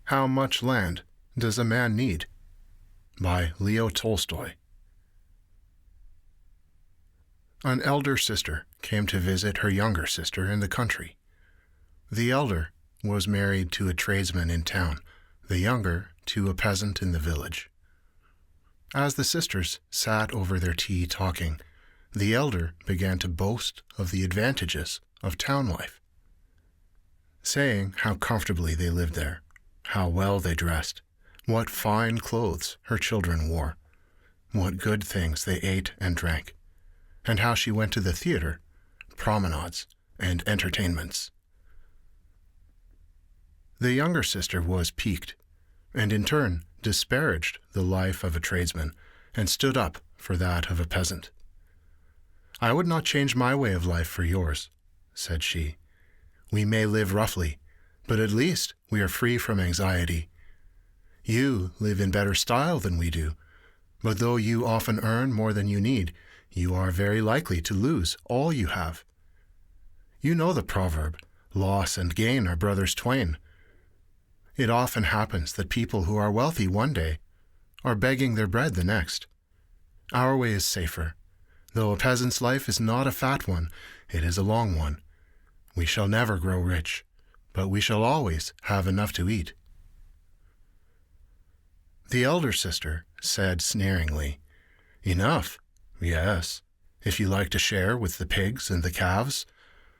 How much land does a man need? By Leo Tolstoy. An elder sister came to visit her younger sister in the country. The elder was married to a tradesman in town, the younger to a peasant in the village. As the sisters sat over their tea talking, the elder began to boast of the advantages of town life, saying how comfortably they lived there, how well they dressed, what fine clothes her children wore, what good things they ate and drank, and how she went to the theater, promenades, and entertainments. The younger sister was piqued, and in turn disparaged the life of a tradesman and stood up for that of a peasant. "I would not change my way of life for yours," said she. "We may live roughly, but at least we are free from anxiety. You live in better style than we do, but though you often earn more than you need, you are very likely to lose all you have. You know the proverb, 'Loss and gain are brothers twain.' It often happens that people who are wealthy one day are begging their bread the next. Our way is safer. Though a peasant's life is not a fat one, it is a long one. We shall never grow rich, but we shall always have enough to eat." The elder sister said sneeringly, "Enough? Yes, if you like to share with the pigs and the calves.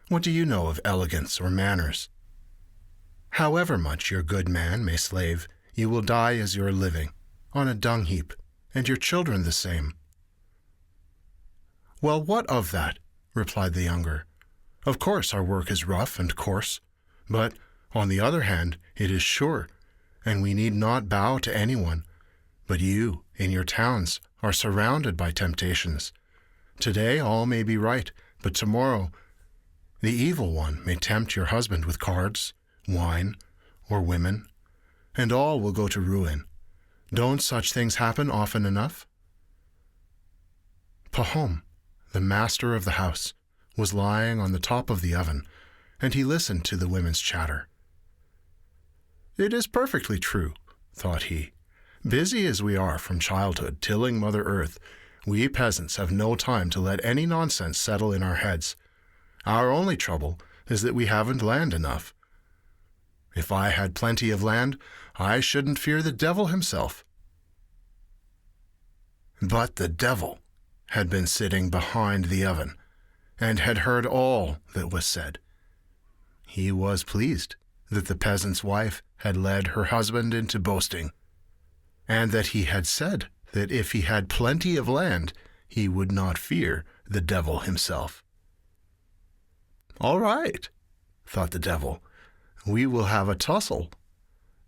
What do you know of elegance or manners? However much your good man may slave, you will die as you are living, on a dung heap, and your children the same." "Well, what of that?" replied the younger. "Of course our work is rough and coarse, but, on the other hand, it is sure, and we need not bow to anyone. But you, in your towns, are surrounded by temptations. Today all may be right, but tomorrow the evil one may tempt your husband with cards, wine, or women, and all will go to ruin. Don't such things happen often enough?" Pahom, the master of the house, was lying on the top of the oven, and he listened to the women's chatter. "It is perfectly true," thought he. "Busy as we are from childhood tilling Mother Earth, we peasants have no time to let any nonsense settle in our heads. Our only trouble is that we haven't land enough. If I had plenty of land, I shouldn't fear the devil himself." But the devil had been sitting behind the oven and had heard all that was said. He was pleased that the peasant's wife had led her husband into boasting, and that he had said that if he had plenty of land, he would not fear the devil himself. "All right," thought the devil, "we will have a tussle.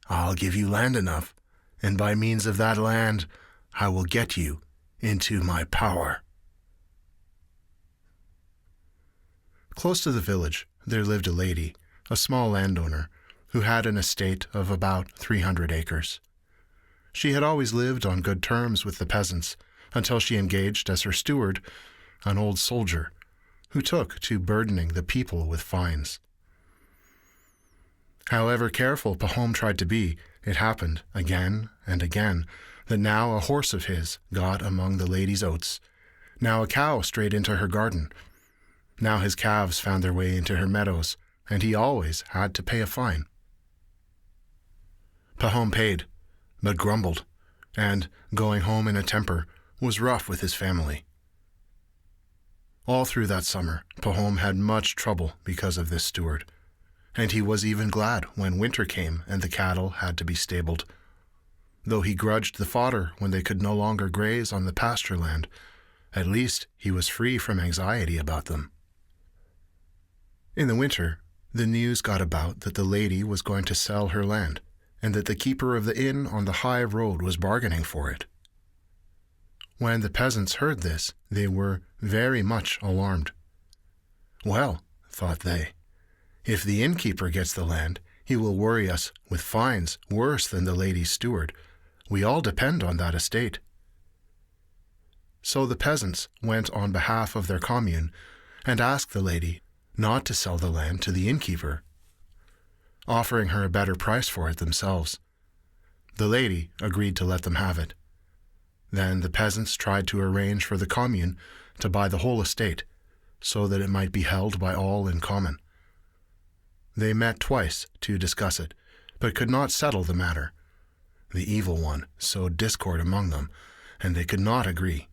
I'll give you land enough, and by means of that land, I will get you into my power." Close to the village, there lived a lady, a small landowner, who had an estate of about 300 acres. She had always lived on good terms with the peasants until she engaged as her steward an old soldier who took to burdening the people with fines. However careful Pahom tried to be, it happened again and again that now a horse of his got among the lady's oats, now a cow strayed into her garden, now his calves found their way into her meadows, and he always had to pay a fine. Pahom paid, but grumbled, and, going home in a temper, was rough with his family. All through that summer, Pahom had much trouble because of this steward, and he was even glad when winter came and the cattle had to be stabled. Though he grudged the fodder when they could no longer graze on the pasture land, at least he was free from anxiety about them. In the winter, the news got about that the lady was going to sell her land, and that the keeper of the inn on the high road was bargaining for it. When the peasants heard this, they were very much alarmed. "Well," thought they, "if the innkeeper gets the land, he will worry us with fines worse than the lady's steward. We all depend on that estate." So the peasants went on behalf of their commune and asked the lady not to sell the land to the innkeeper, offering her a better price for it themselves, The lady agreed to let them have it. Then the peasants tried to arrange for the commune to buy the whole estate, so that it might be held by all in common. They met twice to discuss it, but could not settle the matter. The evil one sowed discord among them, and they could not agree.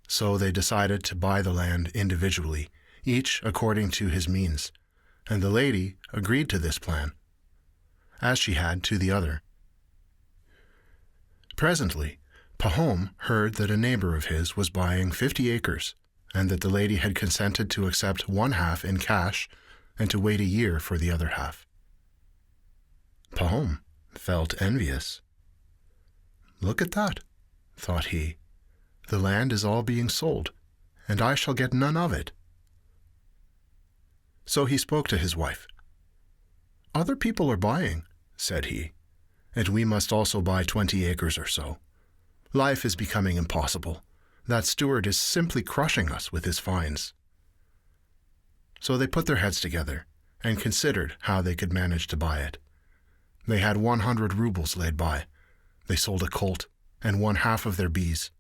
So they decided to buy the land individually, each according to his means, and the lady agreed to this plan, as she had to the other. Presently, Pahom heard that a neighbor of his was buying 50 acres, and that the lady had consented to accept one half in cash and to wait a year for the other half. Pahom felt envious. "Look at that," thought he. "The land is all being sold, and I shall get none of it." So he spoke to his wife. "Other people are buying," said he, "and we must also buy 20 acres or so. Life is becoming impossible. That steward is simply crushing us with his fines." So they put their heads together and considered how they could manage to buy it. They had 100 rubles laid by. They sold a colt and one half of their bees,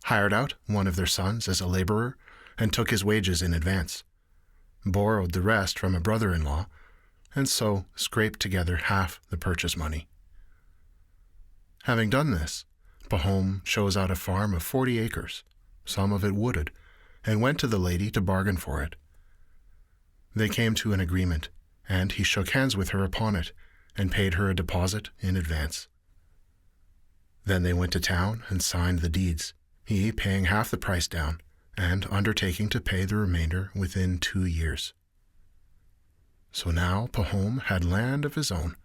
hired out one of their sons as a laborer and took his wages in advance, borrowed the rest from a brother-in-law, and so scraped together half the purchase money. Having done this, Pahom chose out a farm of 40 acres, some of it wooded, and went to the lady to bargain for it. They came to an agreement, and he shook hands with her upon it and paid her a deposit in advance. Then they went to town and signed the deeds, he paying half the price down and undertaking to pay the remainder within 2 years. So now Pahom had land of his own.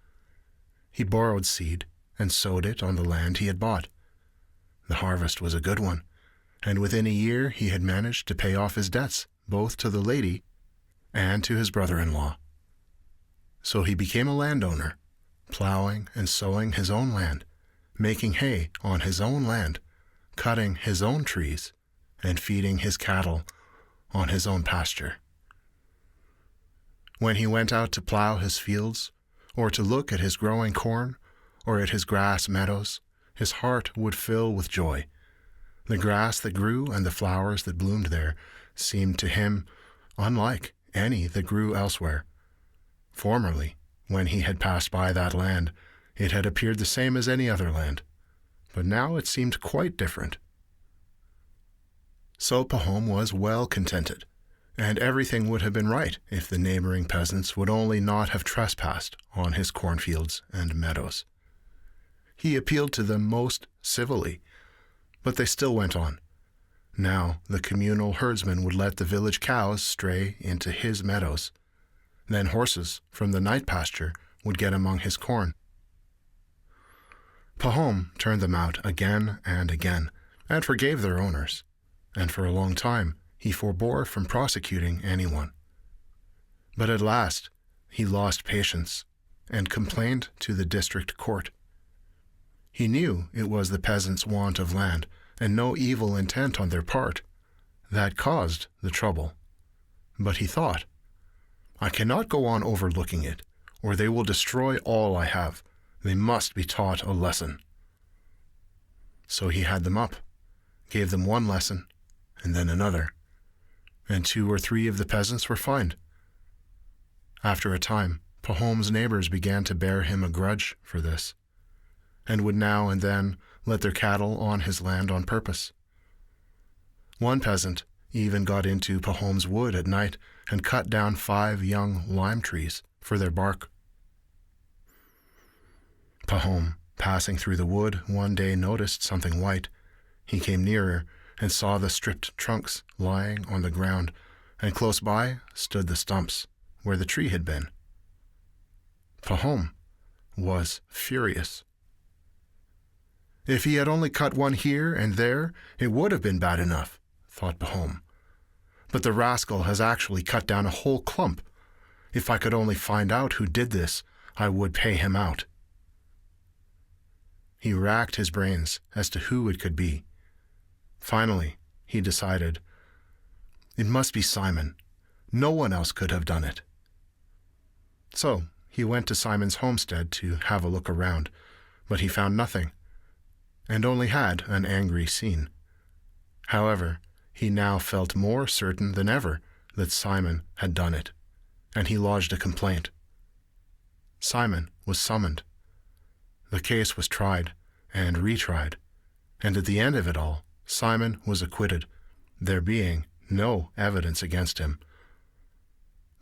He borrowed seed and sowed it on the land he had bought. The harvest was a good one, and within a year he had managed to pay off his debts, both to the lady and to his brother-in-law. So he became a landowner, plowing and sowing his own land, making hay on his own land, cutting his own trees, and feeding his cattle on his own pasture. When he went out to plow his fields, or to look at his growing corn, or at his grass meadows, his heart would fill with joy. The grass that grew and the flowers that bloomed there seemed to him unlike any that grew elsewhere. Formerly, when he had passed by that land, it had appeared the same as any other land, but now it seemed quite different. So Pahom was well contented, and everything would have been right if the neighboring peasants would only not have trespassed on his cornfields and meadows. He appealed to them most civilly, but they still went on. Now the communal herdsman would let the village cows stray into his meadows. Then horses from the night pasture would get among his corn. Pahom turned them out again and again, and forgave their owners, and for a long time he forbore from prosecuting anyone. But at last he lost patience and complained to the district court. He knew it was the peasants' want of land, and no evil intent on their part, that caused the trouble. But he thought, "I cannot go on overlooking it, or they will destroy all I have. They must be taught a lesson." So he had them up, gave them one lesson, and then another, and 2 or 3 of the peasants were fined. After a time, Pahom's neighbors began to bear him a grudge for this, and would now and then let their cattle on his land on purpose. One peasant even got into Pahom's wood at night and cut down 5 young lime trees for their bark. Pahom, passing through the wood, one day noticed something white. He came nearer and saw the stripped trunks lying on the ground, and close by stood the stumps where the tree had been. Pahom was furious. If he had only cut one here and there, it would have been bad enough, thought Pahom. But the rascal has actually cut down a whole clump. If I could only find out who did this, I would pay him out. He racked his brains as to who it could be. Finally, he decided, it must be Simon. No one else could have done it. So he went to Simon's homestead to have a look around, but he found nothing, and only had an angry scene. However, he now felt more certain than ever that Simon had done it, and he lodged a complaint. Simon was summoned. The case was tried and retried, and at the end of it all, Simon was acquitted, there being no evidence against him.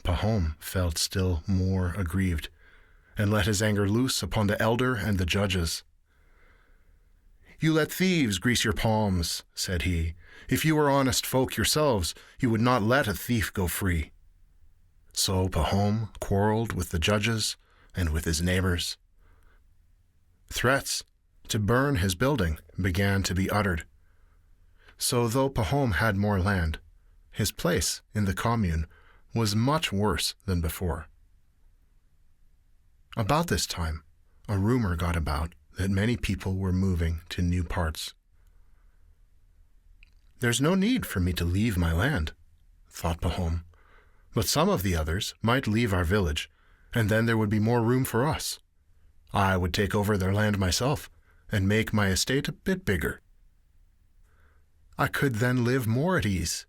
Pahom felt still more aggrieved, and let his anger loose upon the elder and the judges. "You let thieves grease your palms," said he. "If you were honest folk yourselves, you would not let a thief go free." So Pahom quarreled with the judges and with his neighbors. Threats to burn his building began to be uttered. So though Pahom had more land, his place in the commune was much worse than before. About this time, a rumor got about that many people were moving to new parts. "There's no need for me to leave my land," thought Pahom, "but some of the others might leave our village, and then there would be more room for us. I would take over their land myself and make my estate a bit bigger. I could then live more at ease.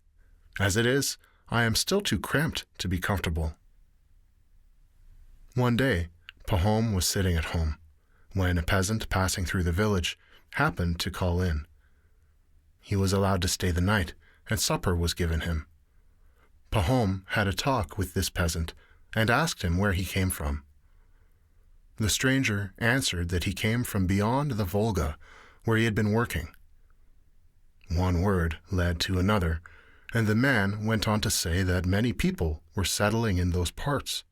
As it is, I am still too cramped to be comfortable." One day, Pahom was sitting at home, when a peasant passing through the village happened to call in. He was allowed to stay the night, and supper was given him. Pahom had a talk with this peasant and asked him where he came from. The stranger answered that he came from beyond the Volga, where he had been working. One word led to another, and the man went on to say that many people were settling in those parts.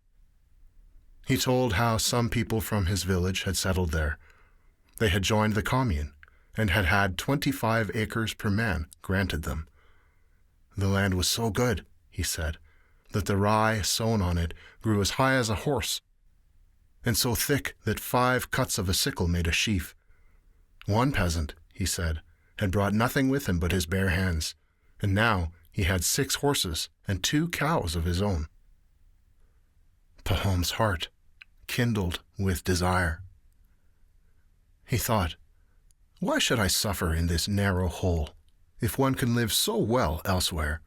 He told how some people from his village had settled there. They had joined the commune and had had 25 acres per man granted them. The land was so good, he said, that the rye sown on it grew as high as a horse, and so thick that 5 cuts of a sickle made a sheaf. One peasant, he said, had brought nothing with him but his bare hands, and now he had 6 horses and 2 cows of his own. Pahom's heart kindled with desire. He thought, "Why should I suffer in this narrow hole, if one can live so well elsewhere?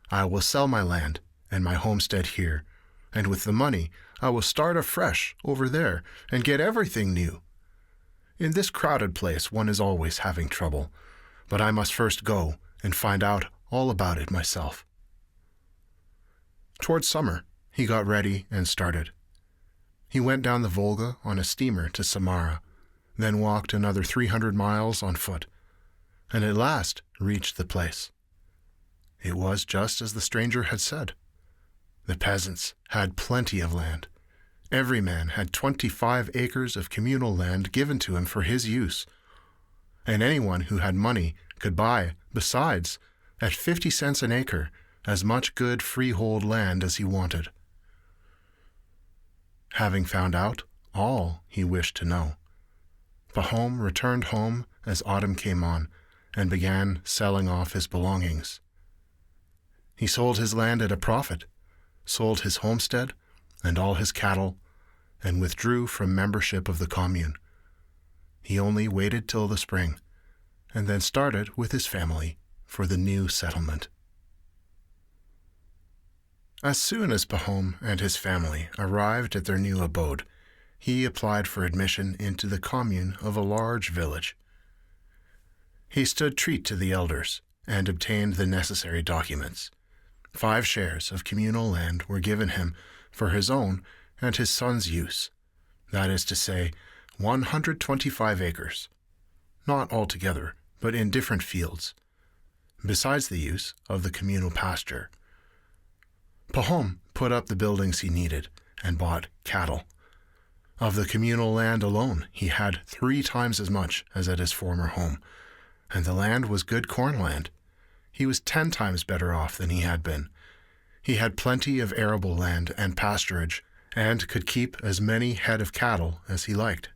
I will sell my land and my homestead here, and with the money I will start afresh over there and get everything new. In this crowded place one is always having trouble, but I must first go and find out all about it myself." Towards summer, he got ready and started. He went down the Volga on a steamer to Samara, then walked another 300 miles on foot, and at last reached the place. It was just as the stranger had said. The peasants had plenty of land. Every man had 25 acres of communal land given to him for his use, and anyone who had money could buy, besides, at 50 cents an acre, as much good freehold land as he wanted. Having found out all he wished to know, Pahom returned home as autumn came on and began selling off his belongings. He sold his land at a profit, sold his homestead and all his cattle, and withdrew from membership of the commune. He only waited till the spring, and then started with his family for the new settlement. As soon as Pahom and his family arrived at their new abode, he applied for admission into the commune of a large village. He stood treat to the elders and obtained the necessary documents. 5 shares of communal land were given him for his own and his son's use, that is to say, 125 acres, not altogether, but in different fields, besides the use of the communal pasture. Pahom put up the buildings he needed and bought cattle. Of the communal land alone, he had 3 times as much as at his former home, and the land was good corn land. He was 10 times better off than he had been. He had plenty of arable land and pasturage, and could keep as many head of cattle as he liked.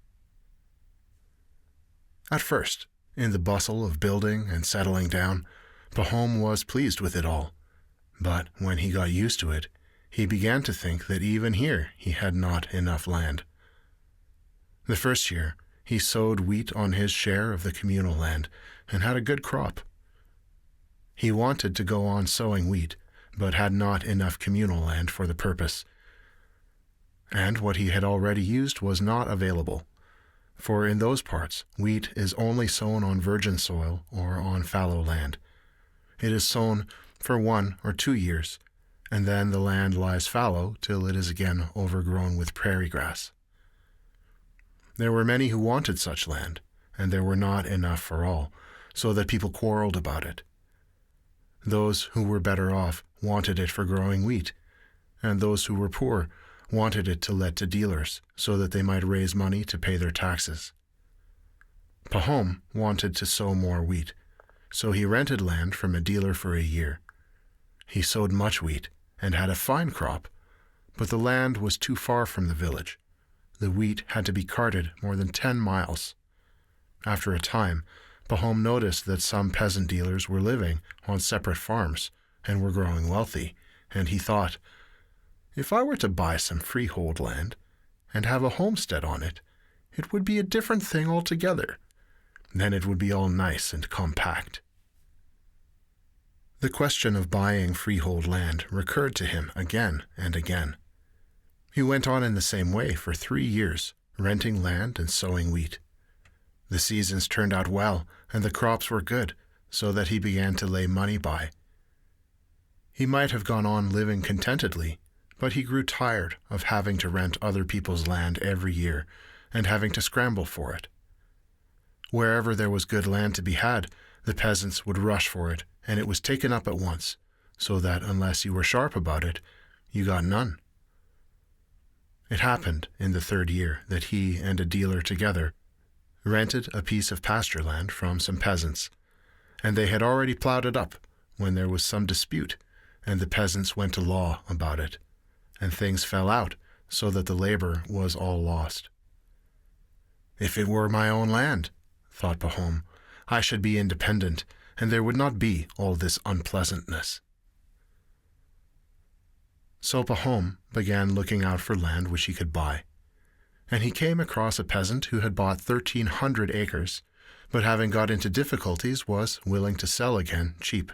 At first, in the bustle of building and settling down, Pahom was pleased with it all. But when he got used to it, he began to think that even here he had not enough land. The first year, He sowed wheat on his share of the communal land and had a good crop. He wanted to go on sowing wheat, but had not enough communal land for the purpose. And what he had already used was not available, for in those parts wheat is only sown on virgin soil or on fallow land. It is sown for 1 or 2 years, and then the land lies fallow till it is again overgrown with prairie grass. There were many who wanted such land, and there were not enough for all, so that people quarreled about it. Those who were better off wanted it for growing wheat, and those who were poor wanted it to let to dealers so that they might raise money to pay their taxes. Pahom wanted to sow more wheat, so he rented land from a dealer for a year. He sowed much wheat and had a fine crop, but the land was too far from the village. The wheat had to be carted more than 10 miles. After a time, Pahom noticed that some peasant dealers were living on separate farms and were growing wealthy, and he thought, if I were to buy some freehold land and have a homestead on it, it would be a different thing altogether. Then it would be all nice and compact. The question of buying freehold land recurred to him again and again. He went on in the same way for 3 years, renting land and sowing wheat. The seasons turned out well, and the crops were good, so that he began to lay money by. He might have gone on living contentedly, but he grew tired of having to rent other people's land every year and having to scramble for it. Wherever there was good land to be had, the peasants would rush for it, and it was taken up at once, so that unless you were sharp about it, you got none. It happened in the 3rd year that he and a dealer together rented a piece of pasture land from some peasants, and they had already plowed it up when there was some dispute, and the peasants went to law about it, and things fell out so that the labor was all lost. If it were my own land, thought Pahom, I should be independent, and there would not be all this unpleasantness. So Pahom began looking out for land which he could buy, and he came across a peasant who had bought 1,300 acres, but having got into difficulties was willing to sell again cheap.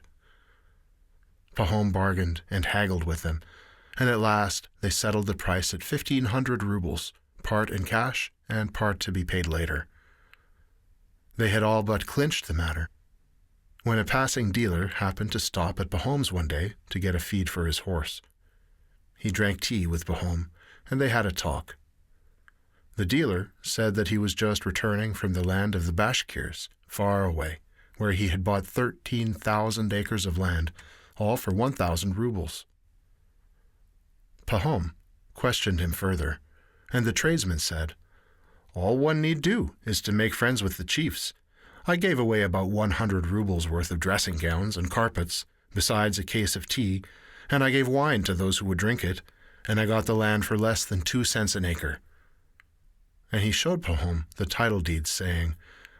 Pahom bargained and haggled with them, and at last they settled the price at 1,500 rubles, part in cash and part to be paid later. They had all but clinched the matter, when a passing dealer happened to stop at Pahom's one day to get a feed for his horse. He drank tea with Pahom, and they had a talk. The dealer said that he was just returning from the land of the Bashkirs, far away, where he had bought 13,000 acres of land, all for 1,000 rubles. Pahom questioned him further, and the tradesman said, all one need do is to make friends with the chiefs. I gave away about 100 rubles worth of dressing gowns and carpets, besides a case of tea, and I gave wine to those who would drink it, and I got the land for less than 2 cents an acre. And he showed Pahom the title deeds, saying,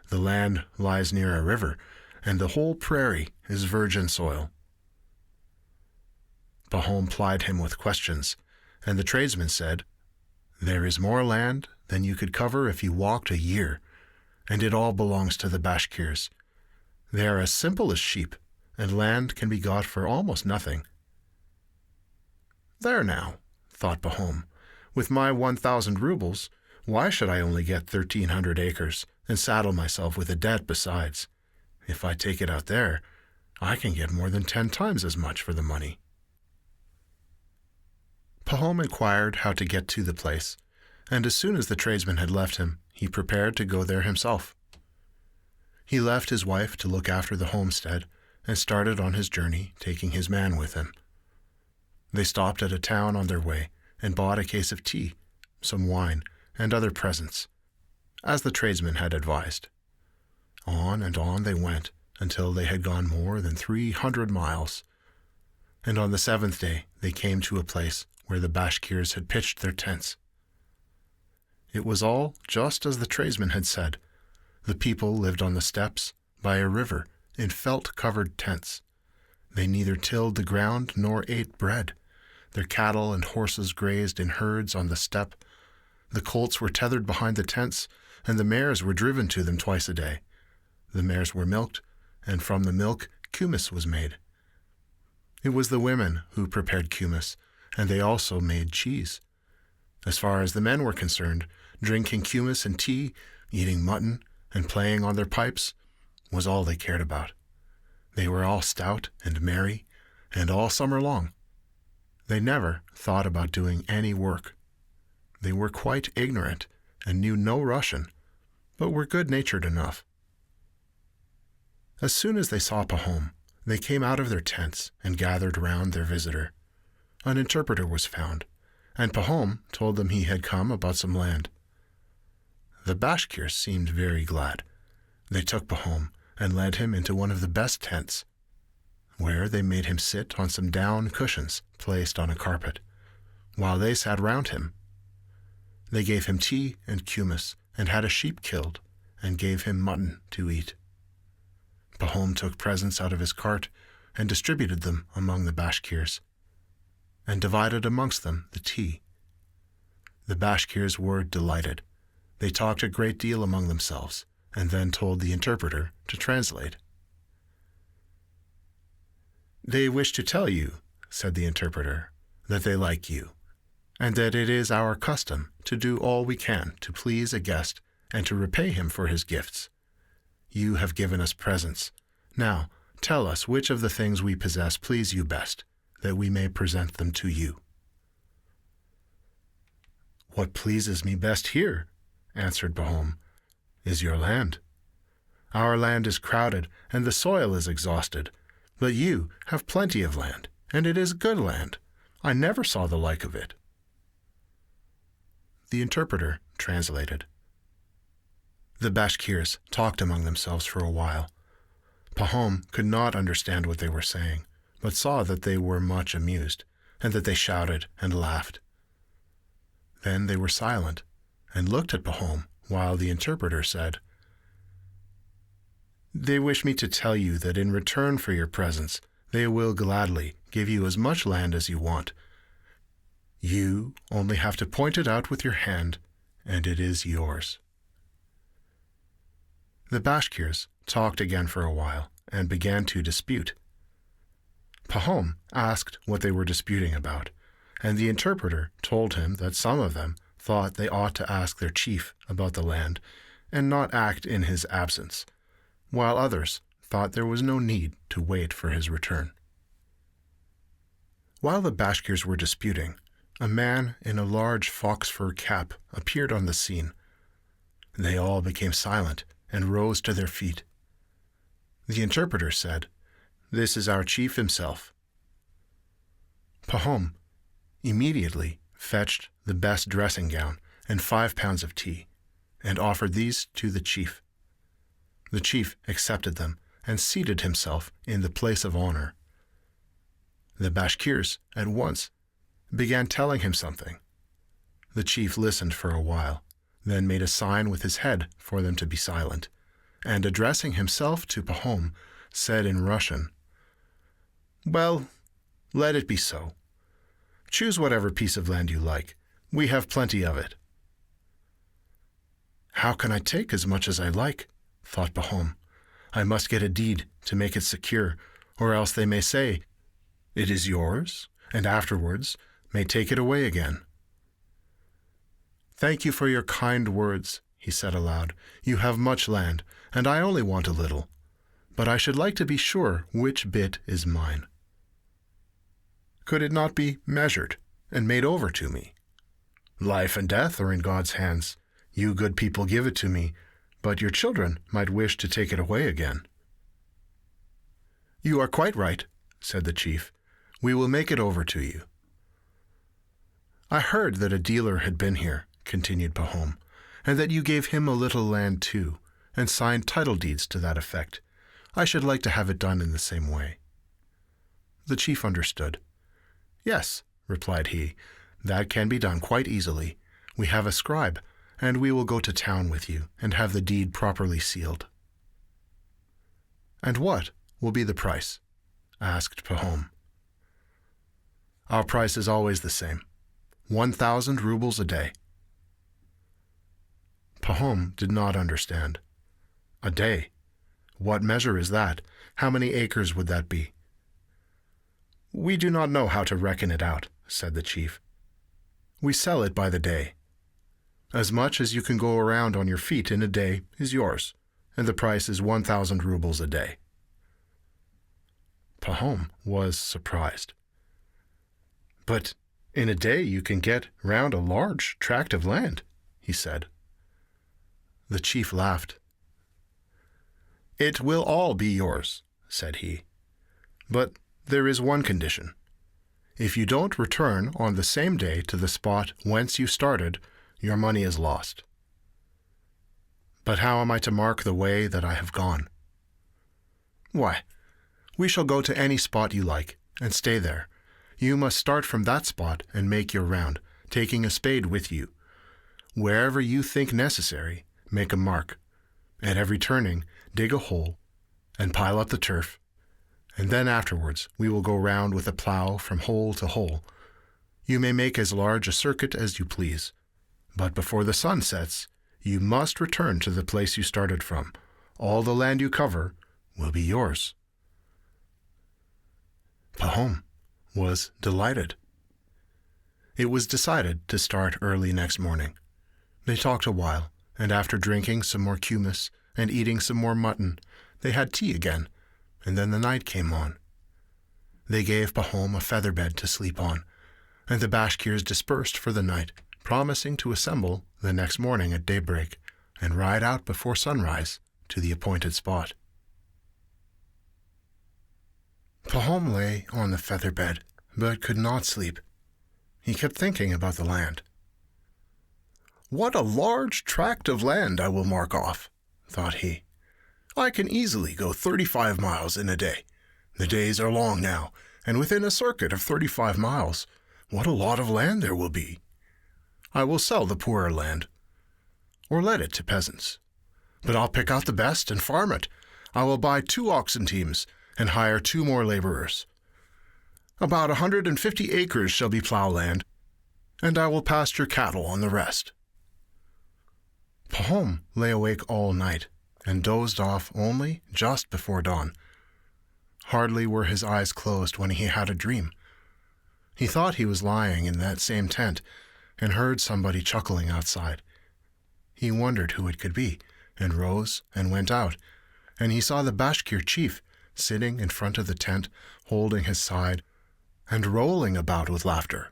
the land lies near a river, and the whole prairie is virgin soil. Pahom plied him with questions, and the tradesman said, there is more land than you could cover if you walked a year, and it all belongs to the Bashkirs. They are as simple as sheep, and land can be got for almost nothing. There now, thought Pahom, with my 1,000 rubles, why should I only get 1,300 acres and saddle myself with a debt besides? If I take it out there, I can get more than 10 times as much for the money. Pahom inquired how to get to the place, and as soon as the tradesman had left him, he prepared to go there himself. He left his wife to look after the homestead and started on his journey, taking his man with him. They stopped at a town on their way and bought a case of tea, some wine, and other presents, as the tradesman had advised. On and on they went until they had gone more than 300 miles, and on the 7th day they came to a place where the Bashkirs had pitched their tents. It was all just as the tradesman had said. The people lived on the steppes, by a river, in felt-covered tents. They neither tilled the ground nor ate bread. Their cattle and horses grazed in herds on the steppe. The colts were tethered behind the tents, and the mares were driven to them twice a day. The mares were milked, and from the milk kumis was made. It was the women who prepared kumis, and they also made cheese. As far as the men were concerned, drinking kumis and tea, eating mutton, and playing on their pipes was all they cared about. They were all stout and merry, and all summer long. They never thought about doing any work. They were quite ignorant and knew no Russian, but were good-natured enough. As soon as they saw Pahom, they came out of their tents and gathered round their visitor. An interpreter was found, and Pahom told them he had come about some land. The Bashkirs seemed very glad. They took Pahom and led him into one of the best tents, where they made him sit on some down cushions placed on a carpet, while they sat round him. They gave him tea and kumis, and had a sheep killed, and gave him mutton to eat. Pahom took presents out of his cart, and distributed them among the Bashkirs, and divided amongst them the tea. The Bashkirs were delighted. They talked a great deal among themselves, and then told the interpreter to translate. "They wish to tell you," said the interpreter, "that they like you, and that it is our custom to do all we can to please a guest and to repay him for his gifts. You have given us presents. Now, tell us which of the things we possess please you best, that we may present them to you." "What pleases me best here," answered Pahom, "is your land. Our land is crowded, and the soil is exhausted, but you have plenty of land, and it is good land. I never saw the like of it." The interpreter translated. The Bashkirs talked among themselves for a while. Pahom could not understand what they were saying, but saw that they were much amused, and that they shouted and laughed. Then they were silent, and looked at Pahom, while the interpreter said, "They wish me to tell you that in return for your presents, they will gladly give you as much land as you want. You only have to point it out with your hand, and it is yours." The Bashkirs talked again for a while, and began to dispute. Pahom asked what they were disputing about, and the interpreter told him that some of them thought they ought to ask their chief about the land, and not act in his absence, while others thought there was no need to wait for his return. While the Bashkirs were disputing, a man in a large fox fur cap appeared on the scene. They all became silent and rose to their feet. The interpreter said, "This is our chief himself." Pahom immediately fetched the best dressing gown and 5 pounds of tea, and offered these to the chief. The chief accepted them and seated himself in the place of honor. The Bashkirs at once began telling him something. The chief listened for a while, then made a sign with his head for them to be silent, and addressing himself to Pahom, said in Russian, "Well, let it be so. Choose whatever piece of land you like. We have plenty of it." "How can I take as much as I like?" thought Pahom. "I must get a deed to make it secure, or else they may say, 'It is yours,' and afterwards may take it away again." "Thank you for your kind words," he said aloud. "You have much land, and I only want a little. But I should like to be sure which bit is mine. Could it not be measured and made over to me? Life and death are in God's hands. You good people give it to me, but your children might wish to take it away again." "You are quite right," said the chief. "We will make it over to you." "I heard that a dealer had been here," continued Pahom, "and that you gave him a little land too, and signed title deeds to that effect. I should like to have it done in the same way." The chief understood. "Yes," replied he, "that can be done quite easily. We have a scribe, and we will go to town with you and have the deed properly sealed." "And what will be the price?" asked Pahom. "Our price is always the same, 1,000 rubles a day." Pahom did not understand. A day? What measure is that? How many acres would that be? We do not know how to reckon it out, said the chief. We sell it by the day. As much as you can go around on your feet in a day is yours, and the price is 1,000 rubles a day. Pahom was surprised. But in a day you can get round a large tract of land, he said. The chief laughed. It will all be yours, said he. But there is one condition. If you don't return on the same day to the spot whence you started, your money is lost. But how am I to mark the way that I have gone? Why, we shall go to any spot you like, and stay there. You must start from that spot and make your round, taking a spade with you. Wherever you think necessary, make a mark. At every turning, dig a hole, and pile up the turf, and then afterwards we will go round with a plough from hole to hole. You may make as large a circuit as you please, but before the sun sets, you must return to the place you started from. All the land you cover will be yours. Pahom was delighted. It was decided to start early next morning. They talked a while, and after drinking some more kumis and eating some more mutton, they had tea again, and then the night came on. They gave Pahom a feather bed to sleep on, and the Bashkirs dispersed for the night, promising to assemble the next morning at daybreak and ride out before sunrise to the appointed spot. Pahom lay on the feather bed, but could not sleep. He kept thinking about the land. What a large tract of land I will mark off, thought he. I can easily go 35 miles in a day. The days are long now, and within a circuit of 35 miles, what a lot of land there will be. I will sell the poorer land, or let it to peasants. But I'll pick out the best and farm it. I will buy 2 oxen teams and hire 2 more laborers. About 150 acres shall be plough land, and I will pasture cattle on the rest. Pahom lay awake all night and dozed off only just before dawn. Hardly were his eyes closed when he had a dream. He thought he was lying in that same tent and heard somebody chuckling outside. He wondered who it could be, and rose and went out, and he saw the Bashkir chief sitting in front of the tent, holding his side, and rolling about with laughter.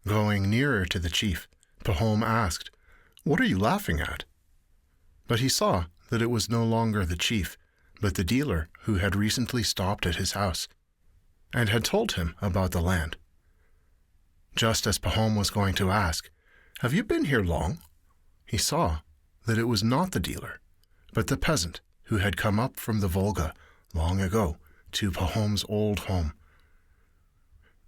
Going nearer to the chief, Pahom asked, "What are you laughing at?" But he saw that it was no longer the chief, but the dealer who had recently stopped at his house, and had told him about the land. Just as Pahom was going to ask, "Have you been here long?" he saw that it was not the dealer, but the peasant who had come up from the Volga long ago to Pahom's old home.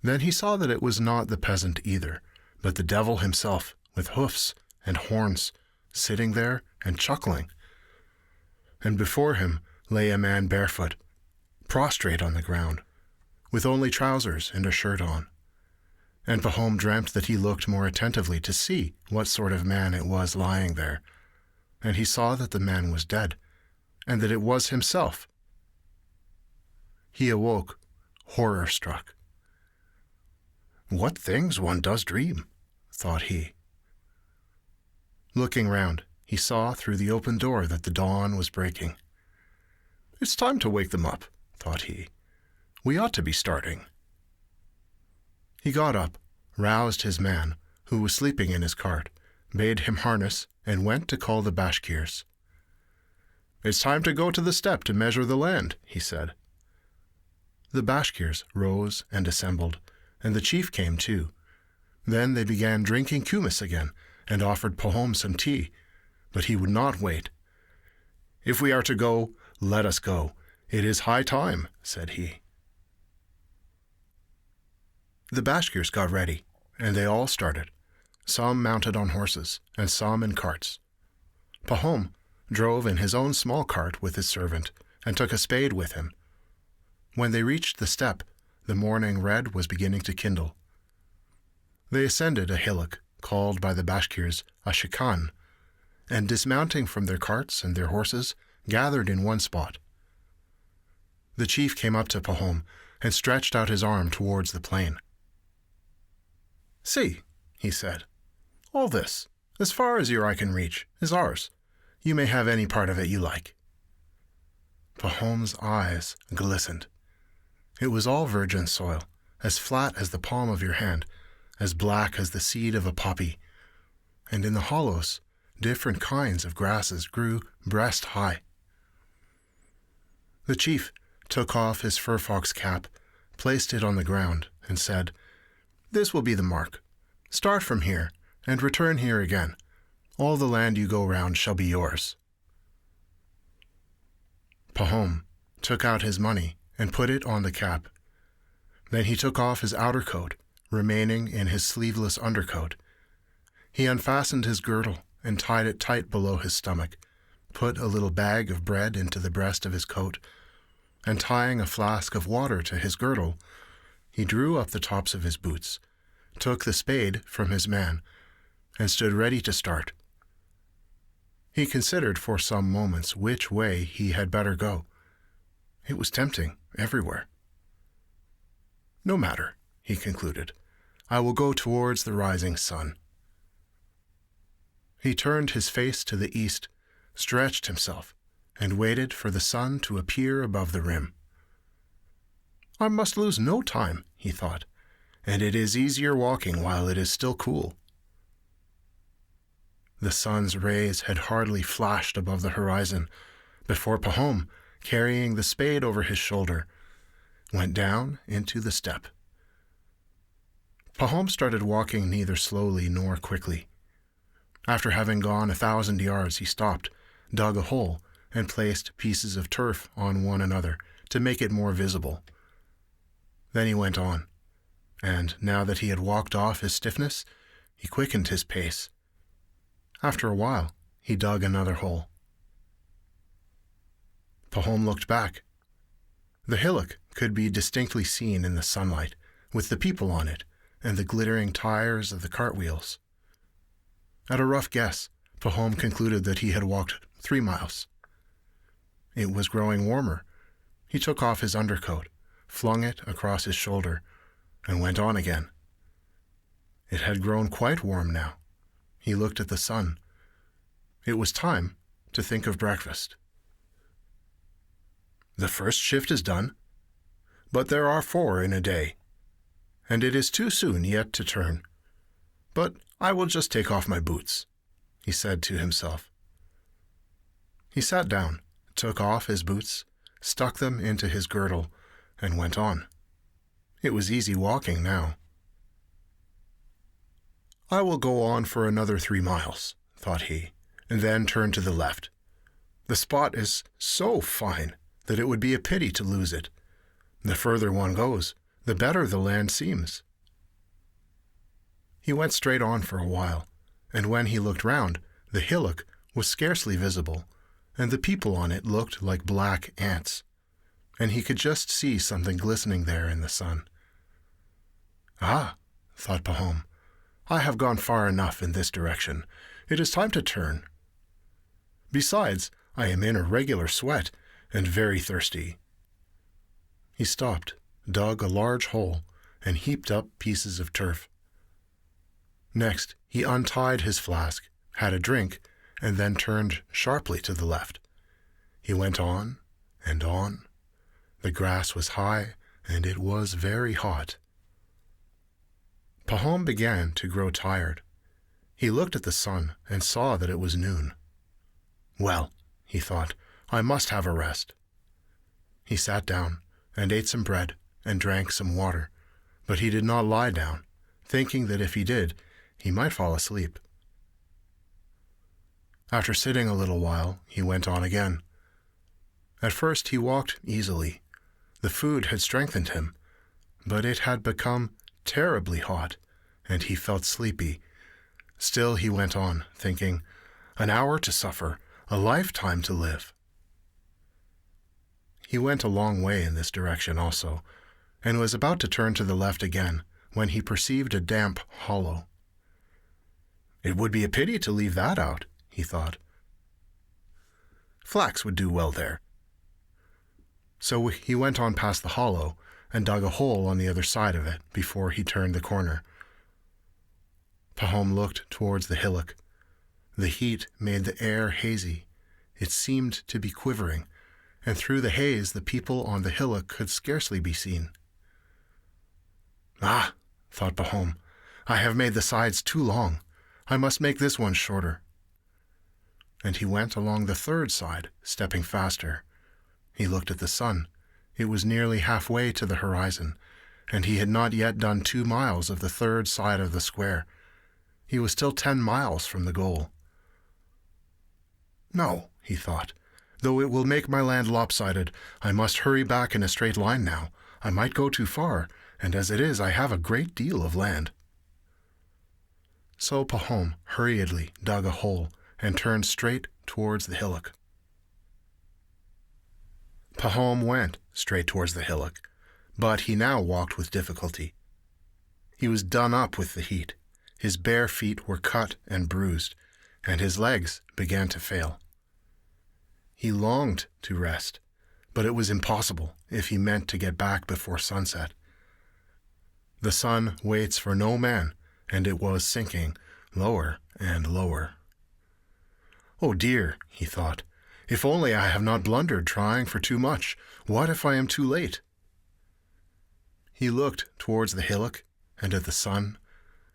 Then he saw that it was not the peasant either, but the devil himself, with hoofs and horns, sitting there and chuckling. And before him lay a man barefoot, prostrate on the ground, with only trousers and a shirt on. And Pahom dreamt that he looked more attentively to see what sort of man it was lying there, and he saw that the man was dead, and that it was himself. He awoke, horror-struck. "What things one does dream," thought he. Looking round, he saw through the open door that the dawn was breaking. "It's time to wake them up," thought he. "We ought to be starting." He got up, roused his man, who was sleeping in his cart, bade him harness, and went to call the Bashkirs. "It's time to go to the steppe to measure the land," he said. The Bashkirs rose and assembled, and the chief came too. Then they began drinking kumis again, and offered Pahom some tea, but he would not wait. "If we are to go, let us go. It is high time," said he. The Bashkirs got ready, and they all started, some mounted on horses, and some in carts. Pahom drove in his own small cart with his servant, and took a spade with him. When they reached the steppe, the morning red was beginning to kindle. They ascended a hillock, called by the Bashkirs a shikan, and dismounting from their carts and their horses, gathered in one spot. The chief came up to Pahom and stretched out his arm towards the plain. "See," he said, "all this, as far as your eye can reach, is ours. You may have any part of it you like." Pahom's eyes glistened. It was all virgin soil, as flat as the palm of your hand, as black as the seed of a poppy, and in the hollows, different kinds of grasses grew breast high. The chief took off his fur fox cap, placed it on the ground, and said, "This will be the mark. Start from here, and return here again. All the land you go round shall be yours." Pahom took out his money and put it on the cap. Then he took off his outer coat, remaining in his sleeveless undercoat. He unfastened his girdle and tied it tight below his stomach, put a little bag of bread into the breast of his coat, and tying a flask of water to his girdle, he drew up the tops of his boots, took the spade from his man, and stood ready to start. He considered for some moments which way he had better go. It was tempting everywhere. "No matter," he concluded. "I will go towards the rising sun." He turned his face to the east, stretched himself, and waited for the sun to appear above the rim. "I must lose no time," he thought, "and it is easier walking while it is still cool." The sun's rays had hardly flashed above the horizon before Pahom, carrying the spade over his shoulder, went down into the steppe. Pahom started walking neither slowly nor quickly. After having gone 1,000 yards, he stopped, dug a hole, and placed pieces of turf on one another to make it more visible. Then he went on, and now that he had walked off his stiffness, he quickened his pace. After a while, he dug another hole. Pahom looked back. The hillock could be distinctly seen in the sunlight, with the people on it and the glittering tires of the cartwheels. At a rough guess, Pahom concluded that he had walked 3 miles. It was growing warmer. He took off his undercoat, flung it across his shoulder, and went on again. It had grown quite warm now. He looked at the sun. It was time to think of breakfast. The first shift is done, but there are 4 in a day, and it is too soon yet to turn. But I will just take off my boots, he said to himself. He sat down, took off his boots, stuck them into his girdle, and went on. It was easy walking now. I will go on for another 3 miles, thought he, and then turn to the left. The spot is so fine that it would be a pity to lose it. The further one goes, the better the land seems. He went straight on for a while, and when he looked round, the hillock was scarcely visible, and the people on it looked like black ants, and he could just see something glistening there in the sun. Ah, thought Pahom, I have gone far enough in this direction. It is time to turn. Besides, I am in a regular sweat and very thirsty. He stopped, dug a large hole, and heaped up pieces of turf. Next, he untied his flask, had a drink, and then turned sharply to the left. He went on and on. The grass was high, and it was very hot. Pahom began to grow tired. He looked at the sun and saw that it was noon. Well, he thought, I must have a rest. He sat down and ate some bread and drank some water, but he did not lie down, thinking that if he did, he might fall asleep. After sitting a little while, he went on again. At first he walked easily. The food had strengthened him, but it had become terribly hot, and he felt sleepy. Still he went on, thinking, an hour to suffer, a lifetime to live. He went a long way in this direction also, and was about to turn to the left again, when he perceived a damp hollow. It would be a pity to leave that out, he thought. Flax would do well there. So he went on past the hollow and dug a hole on the other side of it before he turned the corner. Pahom looked towards the hillock. The heat made the air hazy. It seemed to be quivering, and through the haze the people on the hillock could scarcely be seen. "Ah," thought Pahom, "I have made the sides too long. I must make this one shorter." And he went along the third side, stepping faster. He looked at the sun. It was nearly halfway to the horizon, and he had not yet done 2 miles of the third side of the square. He was still 10 miles from the goal. "No," he thought, "though it will make my land lopsided, I must hurry back in a straight line now. I might go too far, and as it is, I have a great deal of land." So Pahom hurriedly dug a hole and turned straight towards the hillock. Pahom went straight towards the hillock, but he now walked with difficulty. He was done up with the heat. His bare feet were cut and bruised, and his legs began to fail. He longed to rest, but it was impossible if he meant to get back before sunset. The sun waits for no man, and it was sinking lower and lower. "Oh dear," he thought, "if only I have not blundered trying for too much. What if I am too late?" He looked towards the hillock and at the sun,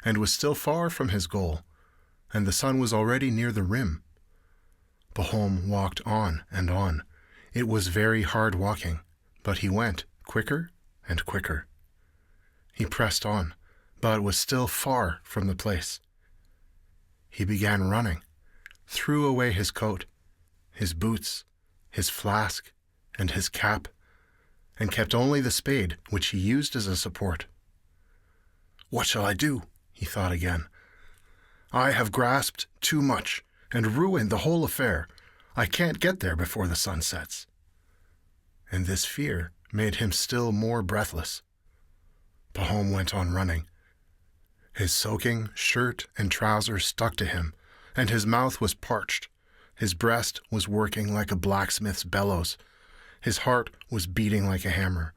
and was still far from his goal, and the sun was already near the rim. Pahom walked on and on. It was very hard walking, but he went quicker and quicker. He pressed on, but was still far from the place. He began running, threw away his coat, his boots, his flask, and his cap, and kept only the spade, which he used as a support. "What shall I do?" he thought again. "I have grasped too much and ruined the whole affair. I can't get there before the sun sets." And this fear made him still more breathless. Pahom went on running. His soaking shirt and trousers stuck to him, and his mouth was parched. His breast was working like a blacksmith's bellows. His heart was beating like a hammer,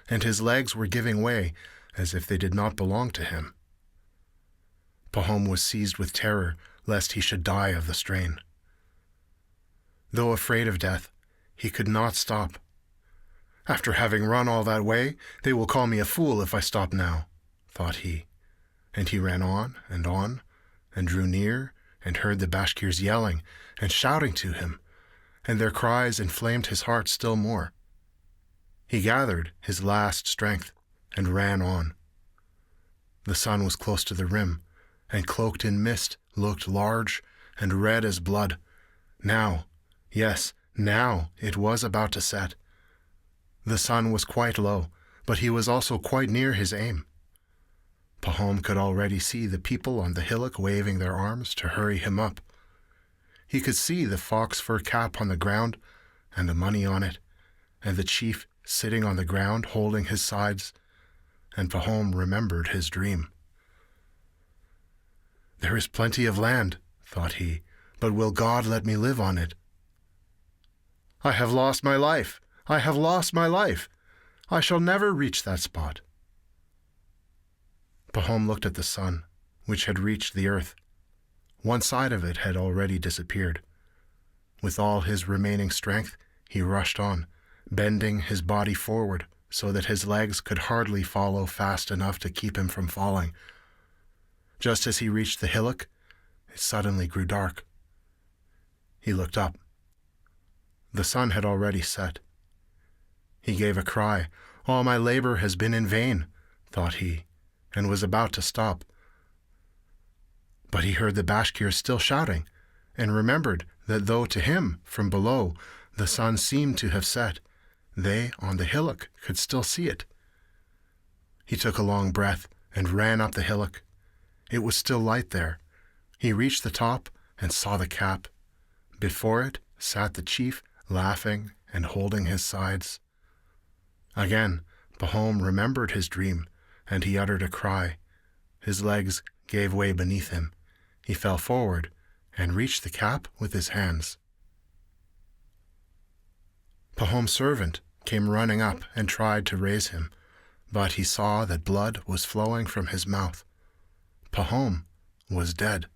and his legs were giving way as if they did not belong to him. Pahom was seized with terror lest he should die of the strain. Though afraid of death, he could not stop. "After having run all that way, they will call me a fool if I stop now," thought he, and he ran on, and drew near, and heard the Bashkirs yelling and shouting to him, and their cries inflamed his heart still more. He gathered his last strength and ran on. The sun was close to the rim, and cloaked in mist looked large and red as blood. Now, yes, now it was about to set. The sun was quite low, but he was also quite near his aim. Pahom could already see the people on the hillock waving their arms to hurry him up. He could see the fox fur cap on the ground, and the money on it, and the chief sitting on the ground holding his sides, and Pahom remembered his dream. "There is plenty of land," thought he, "but will God let me live on it? I have lost my life! I have lost my life! I shall never reach that spot." Pahom looked at the sun, which had reached the earth. One side of it had already disappeared. With all his remaining strength, he rushed on, bending his body forward so that his legs could hardly follow fast enough to keep him from falling. Just as he reached the hillock, it suddenly grew dark. He looked up. The sun had already set. He gave a cry. "All my labor has been in vain," thought he, and was about to stop. But he heard the Bashkirs still shouting, and remembered that though to him, from below, the sun seemed to have set, they on the hillock could still see it. He took a long breath and ran up the hillock. It was still light there. He reached the top and saw the cap. Before it sat the chief, laughing and holding his sides. Again, Pahom remembered his dream, and he uttered a cry. His legs gave way beneath him. He fell forward and reached the cap with his hands. Pahom's servant came running up and tried to raise him, but he saw that blood was flowing from his mouth. Pahom was dead.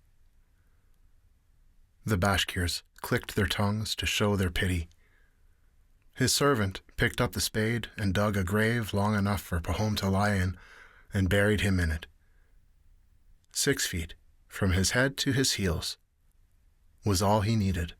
The Bashkirs clicked their tongues to show their pity. His servant picked up the spade and dug a grave long enough for Pahom to lie in and buried him in it. 6 feet, from his head to his heels, was all he needed.